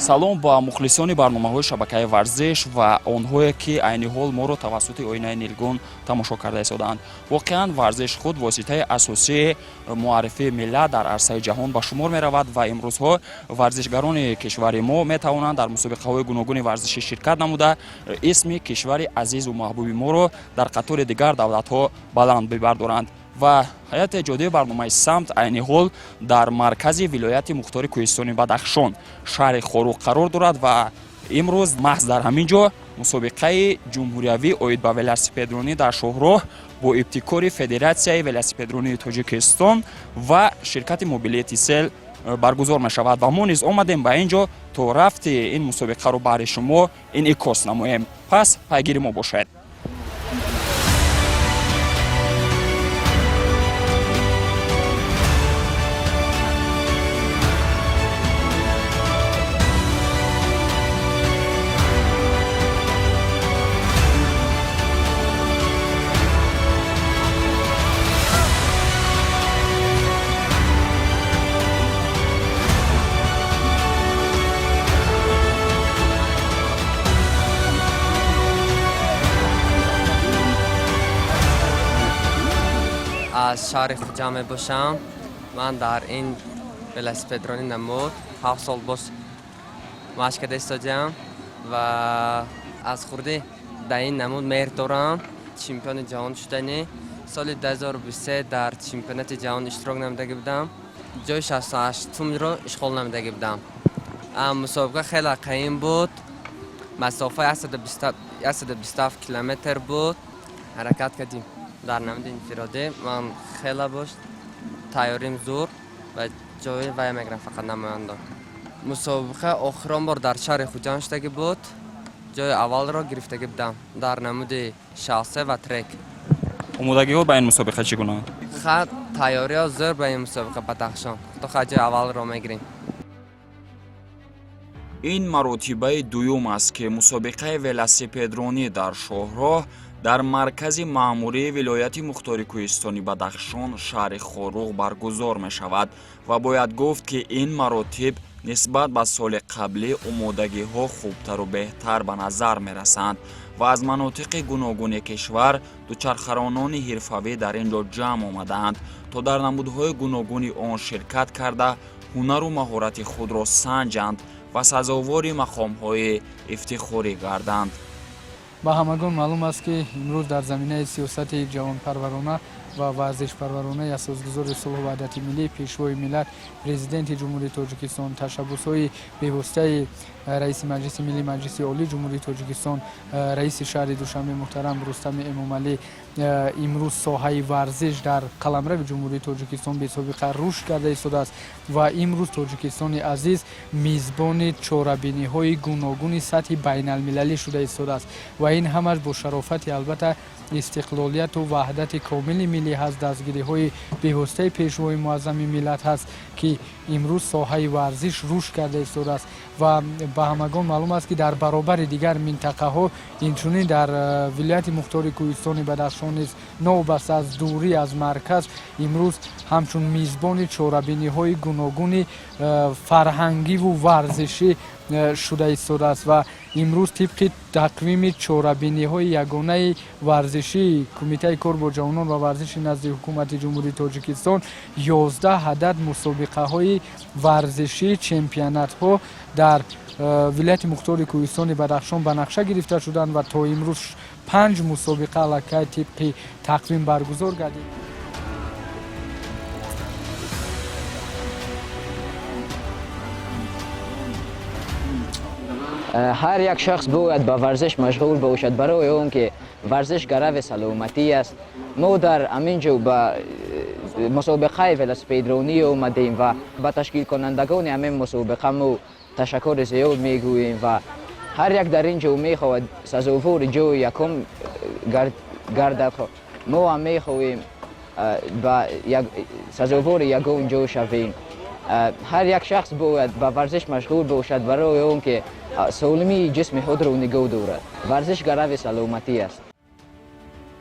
салом ба мухлисони барномаҳои шабакаи варзиш ва онҳое ки айни ҳол моро тавассути оинаи нилгон тамошо карда истодаанд. Воқеан варзиш худ воситаи асосии муаррифии миллат дар арсаи ҷаҳон ба шумор меравад ва имрӯзҳо варзишгарони кишвари мо метавонанд дар мусобиқаҳои гуногуни варзишӣ ширкат намуда исми кишвари азизу маҳбуби моро дар қатори дигар давлатҳо баланд бибардоранд. ва ҳайати эҷодии барномаи самт айни ҳол дар маркази вилояти мухтори кӯҳистони Бадахшон шаҳри Хоруқ қарор дорад ва имрӯз маҳз дар ҳамин ҷо мусобиқаи ҷумҳуриявӣ оид ба велосипедронӣ дар шоҳроҳ бо ибтикори Федератсияи велосипедронии Тоҷикистон ва ширкати Мобилити Сел баргузор мешавад ва мо низ омадем ба ин ҷо то рафти ин мусобиқаро баҳри шумо инъикос намоем. Пас пайгири мо бошед. از شهر خوجا می باشم. من در این ولاسپدرانی نمود 7 سال باش مشق ایستادم و از خورده در این نمود مهر دارم. چمپیون جهان شدنی سال 2023 در چمپیونات جهان اشتراک نموده بودم. جای 68 رو اشغال نموده بودم. مسابقه خیلی قیم بود. مسافه 127 کیلومتر بود. حرکت کردیم در نمود انفرادی. من خیلی باش تیاریم زور و جای وای میگرم فقط نمایندم. مسابقه آخرین بار در شهر خوجا شده بود. جای اول را گرفته بودم در نمود شاسی و ترک. омодагиҳо ба ин мусобиқа чӣ гуна? خط تیاری ها زور به این مسابقه بدخشان. تو خط جای اول را میگیریم. ин маротибаи дуюм аст ки мусобиқаи велосипедронӣ дар шоҳроҳ дар маркази маъмурии вилояти мухтори кӯҳистони Бадахшон шаҳри Хоруқ баргузор мешавад ва бояд гуфт ки ин маротиб нисбат ба соли қаблӣ омодагиҳо хубтару беҳтар ба назар мерасанд ва аз манотиқи гуногуни кишвар дучархаронони ҳирфавӣ дар ин ҷо ҷамъ омадаанд то дар намудҳои гуногуни он ширкат карда ҳунару маҳорати худро санҷанд ва сазовори мақомҳои ифтихорӣ гарданд. ба ҳамагон маълум аст ки имрӯз дар заминаи сиёсати ҷавонпарварона ва варзишпарваронаи асосгузори сулҳу ваҳдати миллӣ пешвои миллат президенти ҷумҳурии Тоҷикистон ташаббусҳои бевоситаи раиси маҷлиси миллии маҷлиси олии ҷумҳурии Тоҷикистон раиси шаҳри Душанбе муҳтарам Рустами Эмомалӣ имрӯз соҳаи варзиш дар қаламрави ҷумҳурии Тоҷикистон бесобиқа рушд карда истодааст ва имрӯз Тоҷикистони азиз мизбони чорабиниҳои гуногуни сатҳи байналмилалӣ шуда истодааст ва ин ҳамаш бо шарофати албатта истиқлолияту ваҳдати комили миллӣ ҳаст. дастгириҳои бевоситаи пешвои муаззами миллат ҳаст ки имрӯз соҳаи варзиш рушд карда истодааст ва ба ҳамагон маълум аст ки дар баробари дигар минтақаҳо инчунин дар вилояти мухтори кӯҳистони Бадахшон низ новобаста аз дурӣ аз марказ имрӯз ҳамчун мизбони чорабиниҳои гуногуни фарҳангиву варзишӣ шуда истодааст ва имрӯз тибқи тақвими чорабиниҳои ягонаи варзишии Кумитаи кор бо ҷавонон ва варзиши назди ҳукумати ҷумҳурии Тоҷикистон 11 адад мусобиқаҳои варзишӣ чемпионатҳо дар вилояти мухтори кӯҳистони Бадахшон ба нақша гирифта шуданд ва то имрӯз 5 мусобиқа аллакай тибқи тақвим баргузор гардид. ҳар як шахс бояд ба варзиш машғул бошад барои он ки варзиш гарави саломатӣ аст. мо дар ҳамин ҷо ба мусобиқаи велосипедронӣ омадем ва ба ташкилкунандагони ҳамин мусобиқа мо ташаккури зиёд мегӯем ва ҳар як дар ин ҷо мехоҳад сазовори ҷои якум гардад. мо ҳам мехоҳем ба сазовори ягон ҷо шавем. ҳар як шахс бояд ба варзиш машғул бошад барои он ки солимии ҷисми худро нигоҳ дорад. варзиш гарави саломатӣ аст.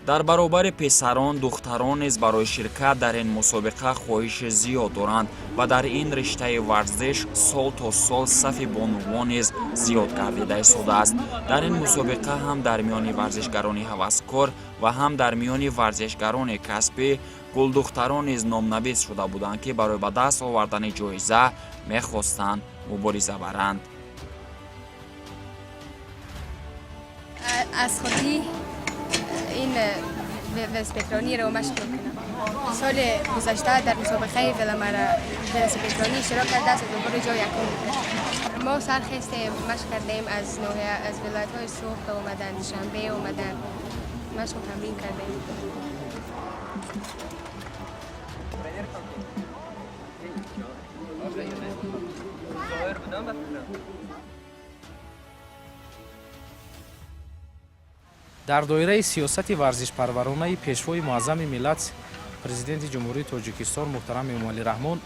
дар баробари песарон духтарон низ барои ширкат дар ин мусобиқа хоҳиши зиёд доранд ва дар ин риштаи варзиш сол то сол сафи бонувон низ зиёд гардида истодааст. Дар ин мусобиқа ҳам дар миёни варзишгарони ҳаваскор ва ҳам дар миёни варзишгарони касбӣ гулдухтарон низ номнавис шуда буданд, ки барои ба даст овардани ҷоиза мехостанд мубориза баранд. از خودی این ولسپیدرانی رو مشغول کنم. سال گذشته در مسابقه ولسپیدرانی اشتراک کرده است و دوباره جای یکم بودم. ما سرخستیم، مشق کردیم از ناحیه از ولایت‌های سوخت اومدن، شنبه اومدن، مشق و تمرین کردیم. дар доираи сиёсати варзишпарваронаи пешвои муаззами миллат президенти ҷумҳурии тоҷикистон муҳтарам эмомалӣ раҳмон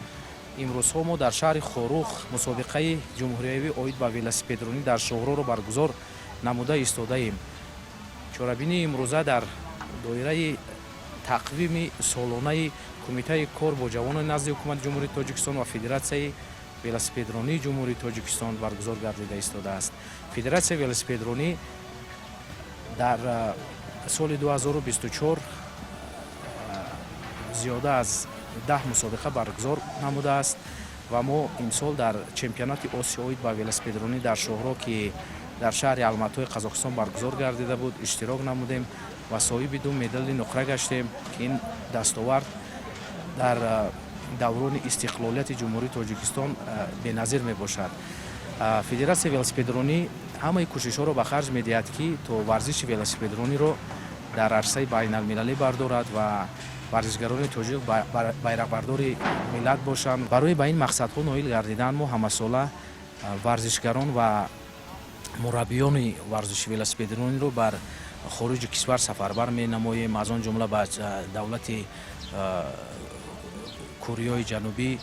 имрӯзҳо мо дар шаҳри хорух мусобиқаи ҷумҳуриявӣ оид ба велосипедронӣ дар шоҳроҳро баргузор намуда истодаем. чорабинии имрӯза дар доираи тақвими солонаи кумитаи кор бо ҷавонони назди ҳукумати ҷумҳурии тоҷикистон ва федератсияи велосипедронии ҷумҳурии тоҷикистон баргузор гардида истодааст. федератсияи велосипедронӣ дар соли 2024 зиёда аз 10 мусобиқа баргузор намудааст ва мо имсол дар чемпионати осиё оид ба велосипедронӣ дар шоҳро ки дар шаҳри Алматои Қазоқистон баргузор гардида буд иштирок намудем ва соҳиби 2 медали нуқра гаштем, ки ин дастовард дар даврони истиқлолияти ҷумҳурии тоҷикистон беназир мебошад. федератсияи велосипедронӣ ҳамаи кӯшишҳоро ба харҷ медиҳад, ки то варзиши велосипедрониро дар арсаи байналмилалӣ бардорад ва варзишгарони тоҷик байрақбардори миллат бошанд. барои ба ин мақсадҳо ноил гардидан мо ҳамасола варзишгарон ва мураббиёни варзиши велосипедрониро бар хориҷи кишвар сафарбар менамоем, аз он ҷумла ба давлати Кореяи ҷанубӣ,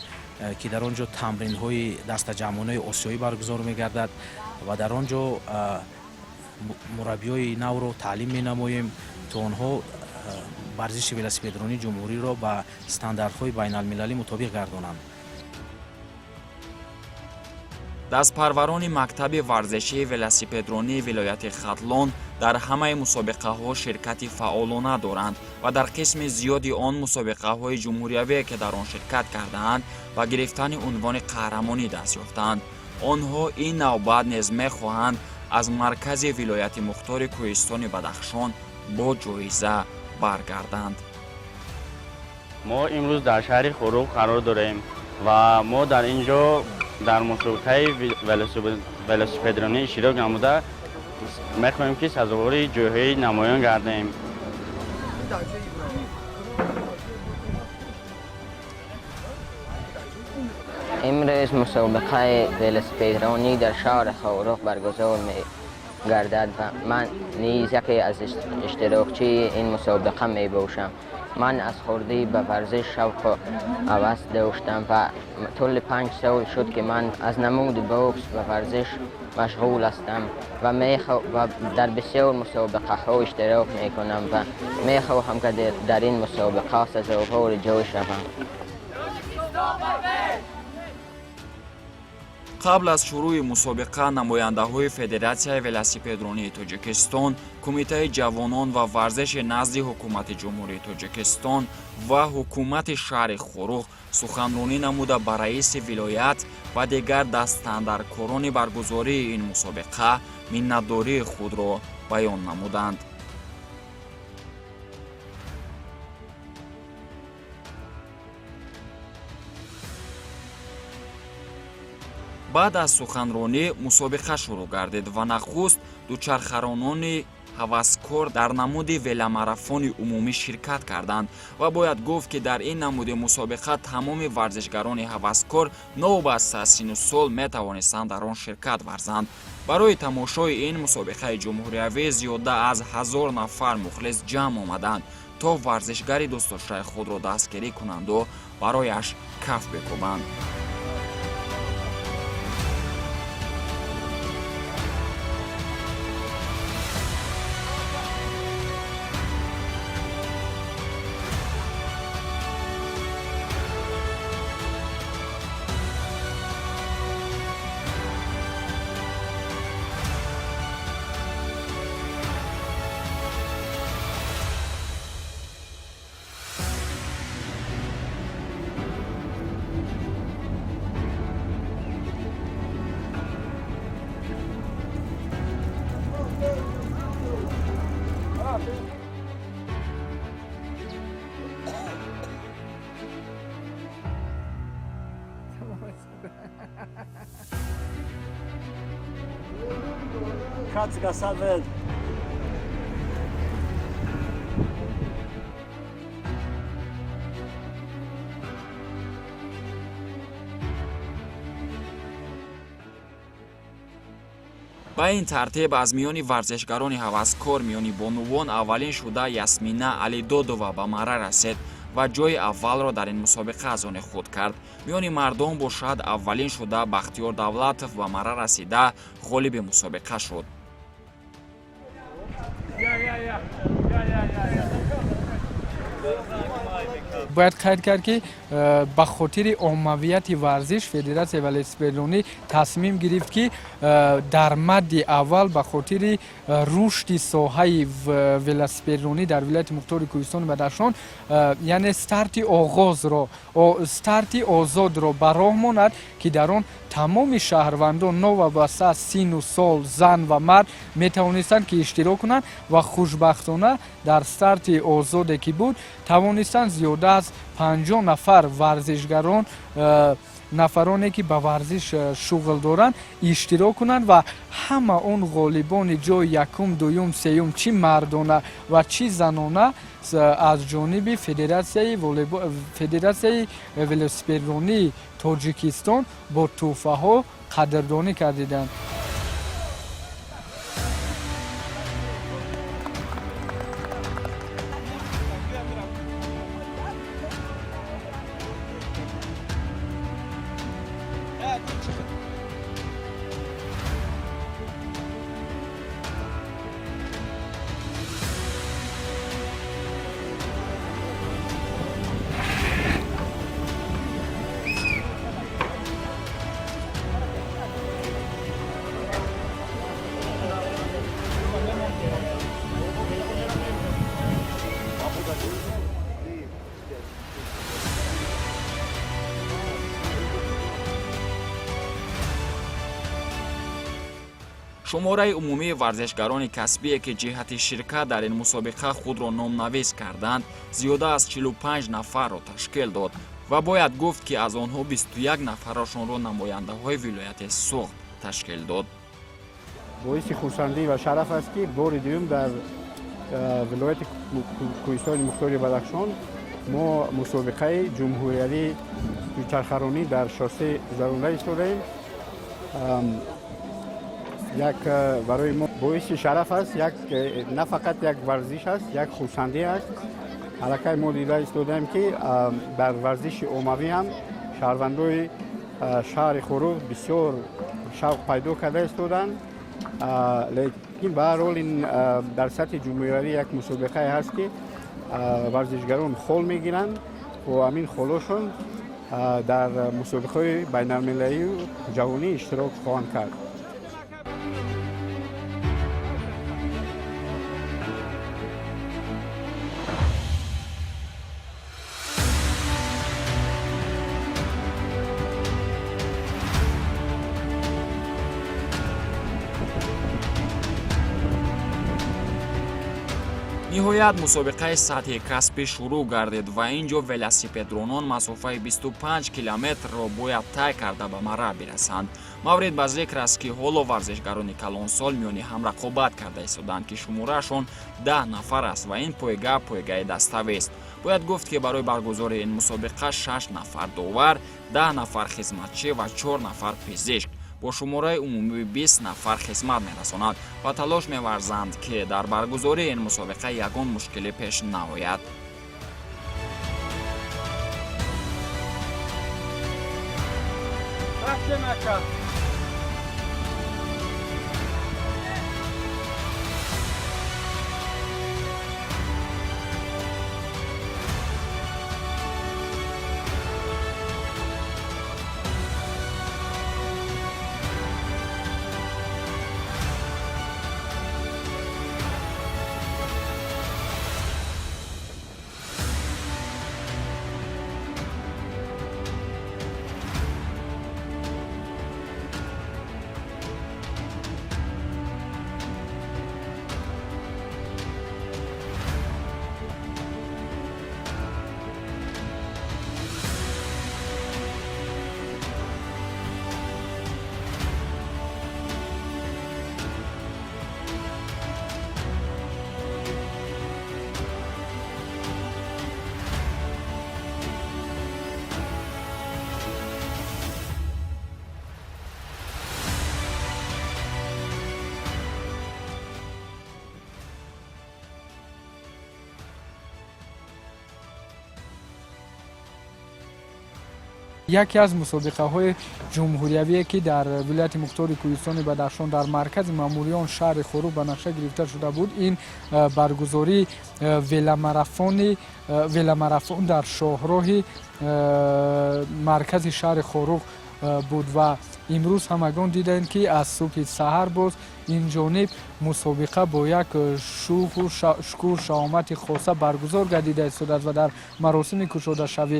ки дар он ҷо тамринҳои дастаҷамъонаи осиёӣ баргузор мегардад ва дар он ҷо мураббиёи навро таълим менамоем, то онҳо варзиши велосипедронии ҷумҳуриро ба стандартҳои байналмилалӣ мутобиқ гардонанд. дастпарварони мактаби варзишии велосипедронии вилояти Хатлон дар ҳамаи мусобиқаҳо ширкати фаъолона доранд ва дар қисми зиёди он мусобиқаҳои ҷумҳуриявие, ки дар он ширкат кардаанд, ба гирифтани унвони қаҳрамонӣ даст ёфтанд. онҳо ин навбат низ мехоҳанд аз маркази вилояти мухтори кӯҳистони Бадахшон бо ҷоиза баргарданд. мо имрӯз дар шаҳри хорух қарор дорем ва мо дар ин ҷо дар мусобиқаи велосипедронӣ иштирок намуда мехоҳем ки сазовори ҷойҳои намоён гардем. امروز مسابقه ولسپیدرانی در شهر خاروخ برگزار می گردد و من نیز یکی از اشتراکچی این مسابقه می باشم. من از خردی به ورزش شوق و هوس داشتم و طول 5 سال شد که من از نمود بوکس و ورزش مشغول هستم و در بسیار مسابقه ها اشتراک می کنم و می خواهم که در این مسابقه سزاوار جای شوم. қабл аз шурӯъи мусобиқа намояндаҳои Федератсияи велосипедронии Тоҷикистон, Кумитаи ҷавонон ва варзиши назди ҳукумати ҷумҳурии Тоҷикистон ва ҳукумати шаҳри Хорух суханронӣ намуда ба раиси вилоят ва дигар дастандарткорони баргузории ин мусобиқа миннатдории худро баён намуданд. баъд аз суханронӣ мусобиқа шурӯъ гардид ва нахуст дучархаронони ҳаваскор дар намуди веломарафони умумӣ ширкат карданд ва бояд гуфт, ки дар ин намуди мусобиқа тамоми варзишгарони ҳаваскор новобаста аз сину сол метавонистанд дар он ширкат варзанд. барои тамошои ин мусобиқаи ҷумҳуриявӣ зиёда аз 1000 нафар мухлис ҷамъ омаданд, то варзишгари дӯстдоштаи худро дастгирӣ кунанду барояш каф бикӯбанд. ба ин тартиб аз миёни варзишгарони ҳаваскор миёни бонувон аввалин шуда Ясмина Алидодова ба марра расед ва ҷои аввалро дар ин мусобиқа аз они худ кард. миёни мардон бошад аввалин шуда Бахтиёр Давлатов ба марра расида ғолиби мусобиқа шуд. باید قید کرد که به خاطر عمومیت ورزش فدراسیون ولسپیدرونی تصمیم گرفت که در مد اول به خاطر رشد ساحه ولسپیدرونی در ولایت مختار کوهستان بدخشان یعنی استارت آزاد را به راه ماند که در آن تمام شهروندان نوابسته سن و سال زن و مرد می توانستند که اشتراک کنند و خوشبختانه در استارت آزادی که بود توانستند زیاده از 50 نفر ورزشگران نفرانی که به ورزش شغل دارند اشتراک کنند و همه اون غالبان جای یکم دوم سوم چی مردانه و چی زنانه از جانب فدراسیون ولسپیدرونی تاجیکستان با تحفه ها قدردانی کردند. шумораи умумии варзишгарони касбие ки ҷиҳати ширкат дар ин мусобиқа худро номнавис карданд зиёда аз 45 нафарро ташкил дод ва бояд гуфт ки аз онҳо 21 нафарашонро намояндаҳои вилояти суғд ташкил дод. боиси хурсандӣ ва шараф аст ки бори дуюм дар вилояти кӯҳистони мухтори Бадахшон мо мусобиқаи ҷумҳуриявии дучархаронӣ дар шоссе гузаронда истодаем. як барои мо боиси шараф аст, на фақат як варзиш аст, як хурсандӣ аст. ҳалакай мо дида истодаем ки дар варзиши оммавӣ ҳам шаҳрвандои шаҳри Хорух бисёр шавқ пайдо карда истоданд. лекин ба ҳар ҳол ин дар сатҳи ҷумҳуриявӣ як мусобиқае ҳаст ки варзишгарон хол мегиранд ва ҳамин холошон дар мусобиқаҳои байналмилалию ҷаҳонӣ иштирок хоҳанд кард. ниҳоят мусобиқаи сатҳи касбӣ шурӯъ гардид ва ин ҷо велосипедронон масофаи 25 километрро бояд тай карда ба марра бирасанд. маврид ба зикр аст ки ҳоло варзишгарони калонсол миёни ҳам рақобат карда истоданд ки шумораашон 10 нафар аст ва ин поигаи даставист. бояд гуфт ки барои баргузории ин мусобиқа 6 нафар довар, 10 нафар хизматчӣ ва 4 нафар пизишк бо шумораи умумии 20 нафар хизмат мерасонанд ва талош меварзанд ки дар баргузории ин мусобиқа ягон мушкилӣ пеш наояд. яке аз мусобиқаҳои ҷумҳуриявие ки дар вилояти мухтори кӯҳистони бадахшон дар маркази маъмуриён шаҳри хӯрух ба нақша гирифта шуда буд. ин баргузории веломарафон дар шоҳроҳи маркази шаҳри хӯрух буд ва имрӯз ҳамагон диданд ки аз субҳи саҳар боз инҷониб мусобиқа бо як шӯху шукӯҳ шаомати хоса баргузор гардида истодааст ва дар маросими кушодашавӣ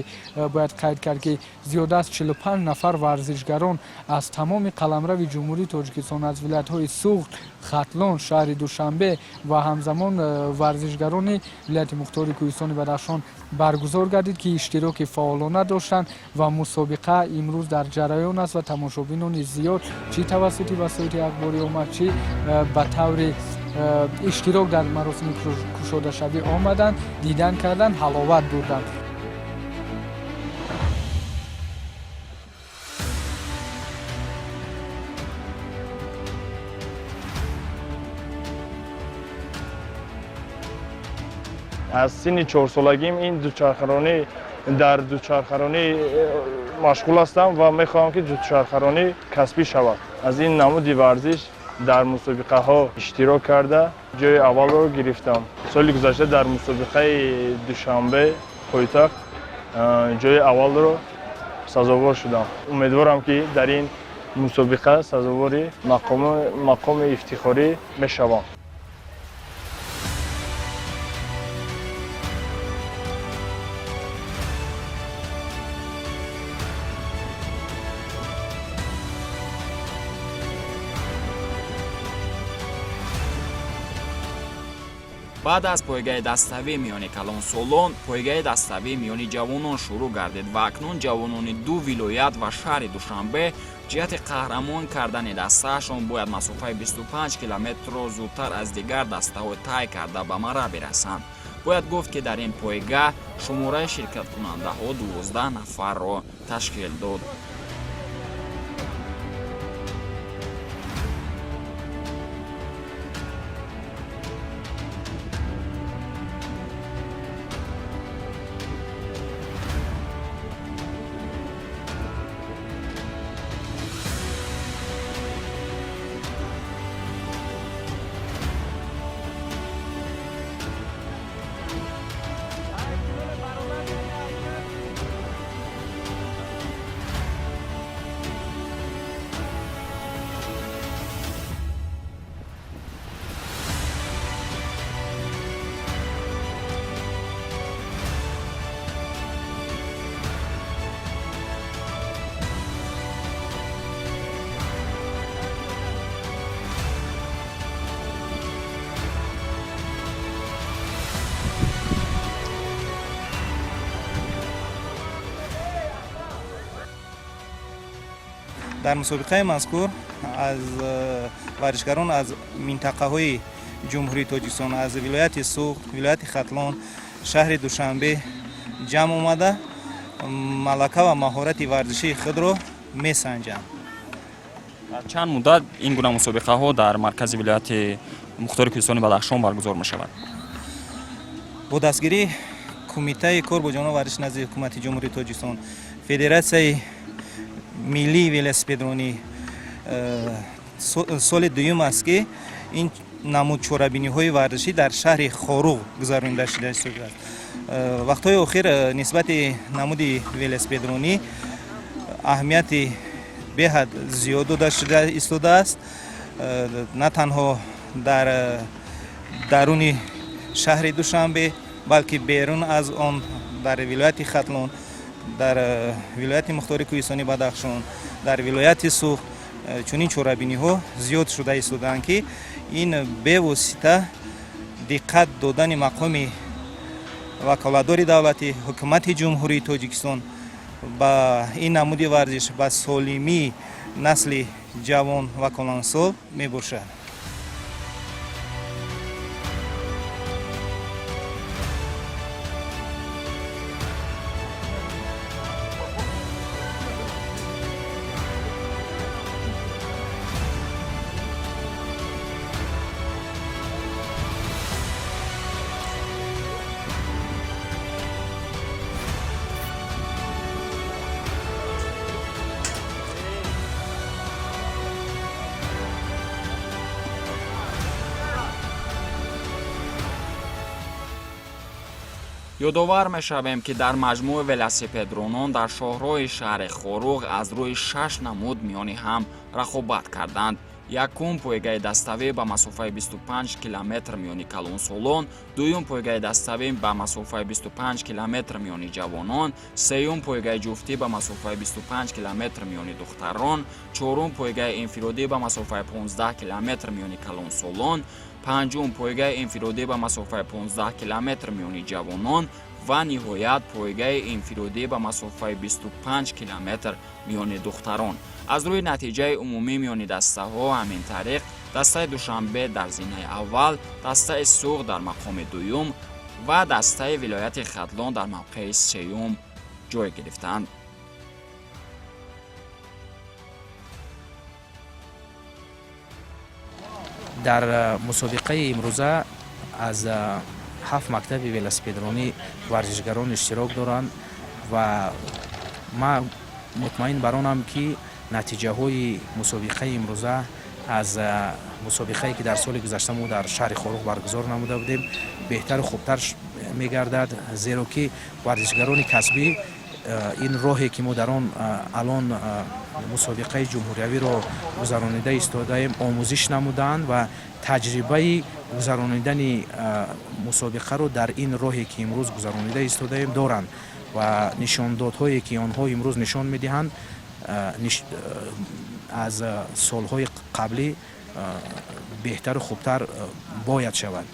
бояд қайд кард ки зиёда аз 45 нафар варзишгарон аз тамоми қаламрави ҷумҳурии тоҷикистон аз вилоятҳои суғд, хатлон, шаҳри душанбе ва ҳамзамон варзишгарони вилояти мухтори кӯҳистони бадахшон баргузор гардид ки иштироки фаъолона доштанд ва мусобиқа имрӯз дар ҷараён аст ва тамошобинони зиёд чӣ тавассути васоити ахборӣ омад, чӣ ба таври иштирок дар маросими кушодашавӣ омаданд, дидан карданд, ҳаловат бурданд. از سن 4 سالگیم این در دوچرخه‌رانی مشغول هستم و میخواهم که دوچرخه‌رانی کسبی شود. از این نمود ورزش در مسابقه ها اشتراک کرده جای اول رو گرفتم. سال گذشته در مسابقه دوشنبه پایتخت جای اول رو سزاوار شدم. امیدوارم که در این مسابقه سزاوار مقام افتخاری میشوم. баъд аз пойгаи даставӣ миёни калонсолон пойгаи даставӣ миёни ҷавонон шурӯъ гардид ва акнун ҷавонони ду вилоят ва шаҳри душанбе ҷиҳати қаҳрамон кардани дастаашон бояд масофаи 25 километрро зудтар аз дигар дастаҳо тай карда ба марра бирасанд. бояд гуфт ки дар ин пойга шумораи ширкаткунандаҳо 12 нафарро ташкил дод. در مسابقه مذکور از ورزشکاران از منطقه‌های جمهوری تاجیکستان از ولایت سوغد، ولایت خاتلون، شهر دوشنبه جمع آمده ملکه و مهارت ورزشی خود را می‌سنجند. چند مدت این گونه مسابقه ها در مرکز ولایت مختار کوهستانی بدخشان برگزار می شود؟ با دستگیری کمیته کار با جانب ورزش نزد حکومت جمهوری تاجیکستان، فدراسیون ملی ولسپیدرانی سال دوم است که این نمود چورابینی های ورزشی در شهر خاروغ گذرانده شده است. وقت‌های اخیر نسبت نمود ولسپیدرانی اهمیت بهد زیاد داده شده ایستاده است. نه تنها در درون شهر دوشنبه بلکه بیرون از آن در ولایت خاتلون، در ولایت مختار کوهستانی بدخشان، در ولایت سوغد چنین چورابینی ها زیاد شده ایستادند که این به واسطه دقت دادن مقام وکالتدار دولتی حکومت جمهوری تاجیکستان با این نمود ورزش با سالمی نسل جوان و کلانسال می باشد. ёдовар мешавем, ки дар маҷмӯи велосипедронон дар шоҳроҳи шаҳри Хоруғ аз рӯи 6 намуд миёни ҳам рақобат карданд. Якум пойгаи dastavӣ ба масофаи 25 километр миёни калонсолон, дуюм пойгаи dastavӣ ба масофаи 25 километр миёни ҷавонон, сеюм пойгаи ҷуфтӣ ба масофаи 25 километр миёни духтарон, чорум пойгаи инфиродӣ ба масофаи 15 километр миёни калонсолон, панҷум пойгаи инфиродӣ ба масофаи 15 километр миёни ҷавонон ва ниҳоят пойгаи инфиродӣ ба масофаи 25 километр миёни духтарон. аз рӯи натиҷаи умумӣ миёни дастаҳо ҳамин тариқ дастаи Душанбе дар зинаи аввал, дастаи Суғ дар мақоми дуюм ва дастаи вилояти Хатлон дар мавқеи сеюм ҷой гирифтанд. дар мусобиқаи имрӯза аз 7 мактаби велосипедронӣ варзишгарон иштирок доранд ва ман мутмаин бар онам ки натиҷаҳои мусобиқаи имрӯза аз мусобиқае ки дар соли гузашта мо дар шаҳри Хоруғ баргузор намуда будем беҳтару хубтар мегардад, зеро ки варзишгарони касбӣ ин роҳе ки мо дар он алон мусобиқаи ҷумҳуриявиро гузаронида истодаем омӯзиш намуданд ва таҷрибаи гузаронидани мусобиқаро дар ин роҳе ки имрӯз гузаронида истодаем доранд ва нишондодҳое ки онҳо имрӯз нишон медиҳанд аз солҳои қаблӣ беҳтару хубтар бояд шавад.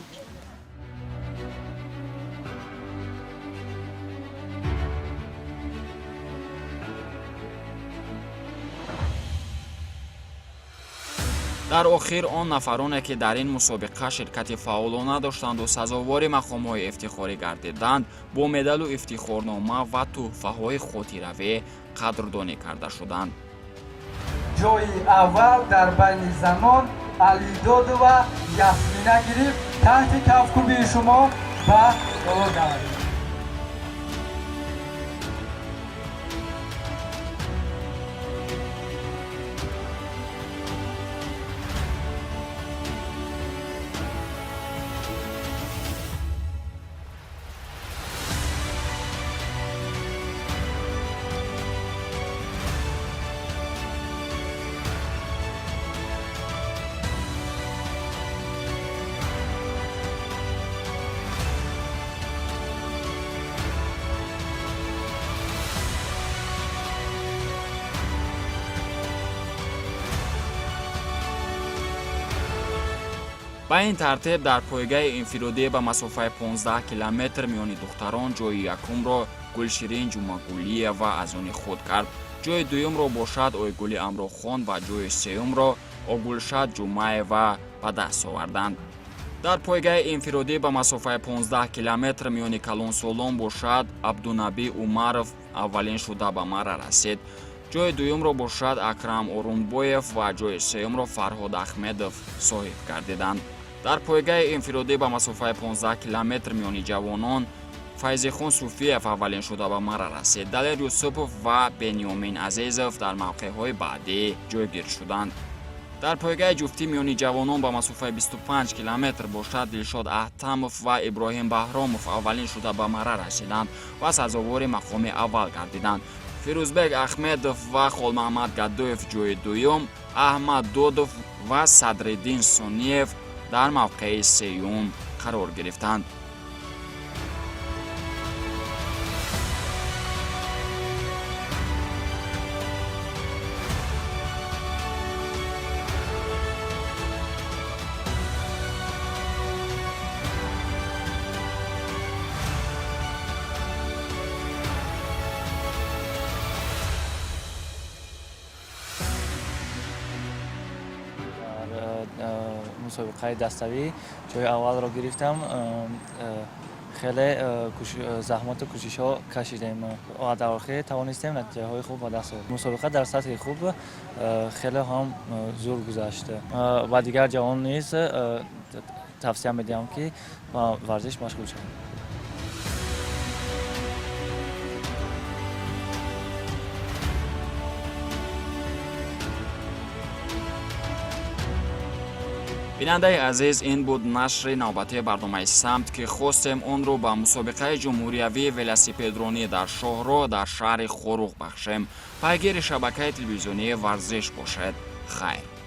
дар охир он нафароне ки дар ин мусобиқа ширкати фаъолона доштанду сазовори мақомҳои ифтихорӣ гардиданд бо медалу ифтихорнома ва тӯҳфаҳои хотиравӣ қадрдонӣ карда шуданд. ҷойи аввал дар байни занон Алидодова Ясмина гирифт. таҳти кавкуби шумо ба боло гаварид. ба ин тартиб дар пойгаи инфиродӣ ба масофаи 15 километр миёни духтарон ҷойи якумро Гулширин Ҷумагулиева аз они худ кард. ҷойи дуюмро бошад Ойгули Амрохон ва ҷойи сеюмро Огулшад Ҷумаева ба даст оварданд. дар пойгаи инфиродӣ ба масофаи 15 километр миёни калонсолон бошад Абдунаби Умаров аввалин шуда ба марра расид. ҷойи дуюмро бошад Акрам Орунбоев ва ҷойи сеюмро Фарҳод Ахмедов соҳиб гардиданд. дар пойгаи инфиродӣ ба масофаи 15 километр миёни ҷавонон Файзихон Суфиев аввалин шуда ба марра расид. Далер Юсупов ва Бенёмин Азизов дар мавқеъҳои баъдӣ ҷойгир шуданд. дар пойгаи ҷуфтӣ миёни ҷавонон ба масофаи 25 километр бошад Дилшод Аҳтамов ва Иброҳим Баҳромов аввалин шуда ба марра расиданд ва сазовори мақоми аввал гардиданд. Фирӯзбек Ахмедов ва Холмаҳмад Гадоев ҷойи дуюм, Аҳмад Додов ва Садриддин Сониев дар мавқеи сеюм қарор гирифтанд. мусобиқаи dastavӣ ҷойи аввалро гирифтам. хеле заҳмоту кӯшишҳо кашидем ва дар охир тавонистем натиҷаҳои хуб ба даст овард. мусобиқа дар сатҳи хуб хеле ҳам зур гузашт. ба дигар ҷавон низ тавсия медиҳам ки ба варзиш машғул шаванд. бинандаи азиз, ин буд нашри навбатии барномаи самт ки хостем онро ба мусобиқаи ҷумҳуриявии велосипедронӣ дар шоҳроҳ дар шаҳри Хоруғ бахшем. пайгири шабакаи телевизионии варзиш бошед. хайр.